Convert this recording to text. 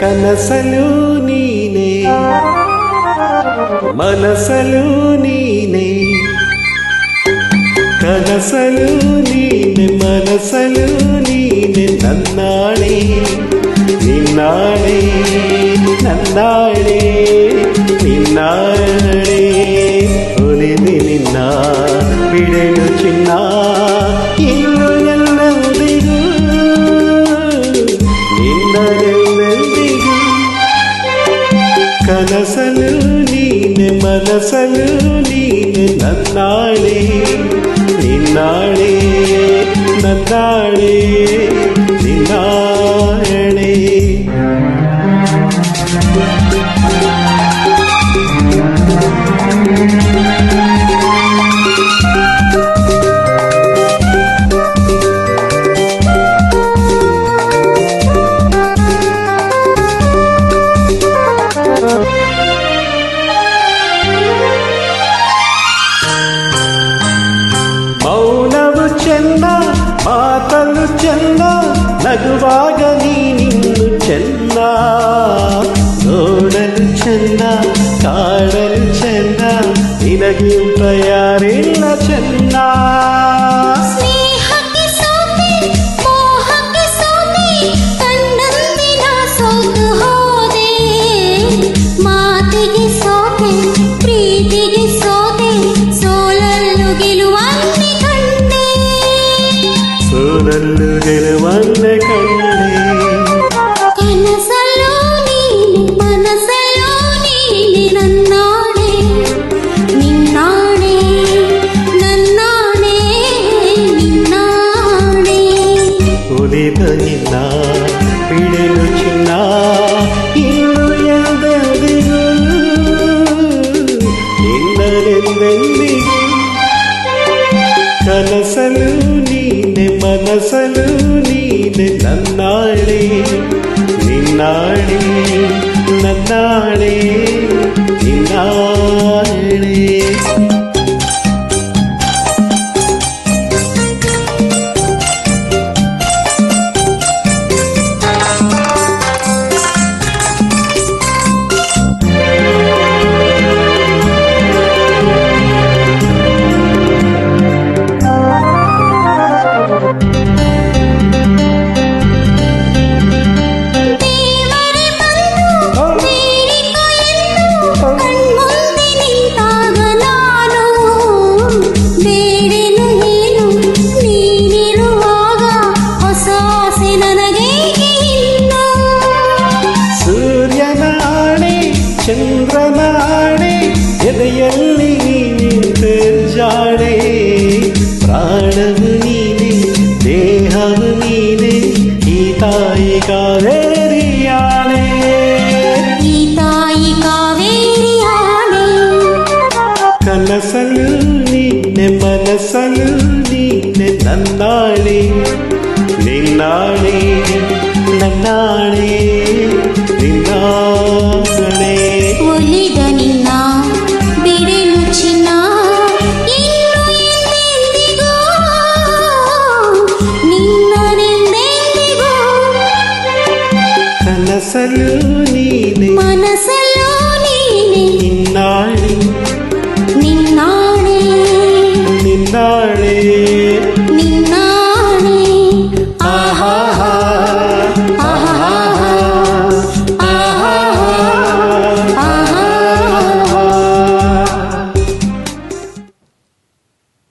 ಕನಸಲು ನೀನೆ ಮನಸಲು ನೀನೆ ಕನಸಲು ನೀನೆ ಮನಸಲು ನೀನೆ ನನ್ನಾಳೆ ನಿನ್ನಾಳೆ ನನ್ನಾಳೆ ನಿನ್ನಾಳೆ ಒಲಿದೆ ನಿನ್ನ ಬಿಡಲು ಚಿನ್ನ ಇನ್ನು ಎಲ್ಲದಿಗೂ ನಿನ್ನದೆಲ್ಲದಿಗೂ ಕನಸಲು ನೀನೆ ಮನಸಲು ನೀನೆ ನನ್ನಾಳೆ ನಿನ್ನಾಳೆ ನನ್ನಾಳೆ ನಿನ್ನಾಳೆ ಮೌನವು ಚೆನ್ನ ಮಾತಲು ಚೆನ್ನ ನಗುವಾಗ ನೀನಿನ್ನು ಚೆನ್ನ ನೋಡಲು ಚೆನ್ನ ಕಾಡಲು ಚೆನ್ನ ನಿನಗಿಂತ ಯಾರಿಲ್ಲ ಚೆನ್ನ ಸೋಲಲ್ಲು ಗೆಲುವನ್ನೇ ಕಂಡೆ ಕನಸಲು ನೀನೆ ಮನಸಲು ನೀನೆ ನನ್ನಾಳೆ ನಿನ್ನಾಳೆ ನನ್ನಾಳೆ ನಿನ್ನಾಳೆ ಒಲಿದ ನಿನ್ನ ಬಿಡಲು ಚಿನ್ನ ಇನ್ನು ಎಂದೆಂದಿಗೂ ನಿನ್ನದೆಂದೆಂದಿಗೂ ಕನಸಲು ನೀನೆ ಮನಸಲು ನೀನೆ ನನ್ನಾಳೆ ನಿನ್ನಾಳೆ ನನ್ನಾಳೆ ನಿನ್ನಾಳೆ ಚಂದ್ರನಾಣೆ ಎದೆಯಲ್ಲಿ ನೀನಿಂತೆ ಜಾಣೆ ಪ್ರಾಣವು ನೀನೆ ದೇಹವು ನೀನೆ ಈ ತಾಯಿ ಕಾವೇರಿಯಾಣೆ ಈ ತಾಯಿ ಕಾವೇರಿಯಾಣೆ ಕನಸಲು ನೀನೆ ಮನಸಲು ನೀನೆ ನನ್ನಾಳೆ ನಿನ್ನಾಳೆ ನನ್ನಾಳೆ ನಿನ್ನಾಳೆ ಒಲಿದ ನಿನ್ನ ಬಿಡಲು ಚಿನ್ನ ಇನ್ನು ಎಂದೆಂದಿಗೂ ನಿನ್ನದೆಂದೆಂದಿಗೂ ಕನಸಲು ನೀನೆ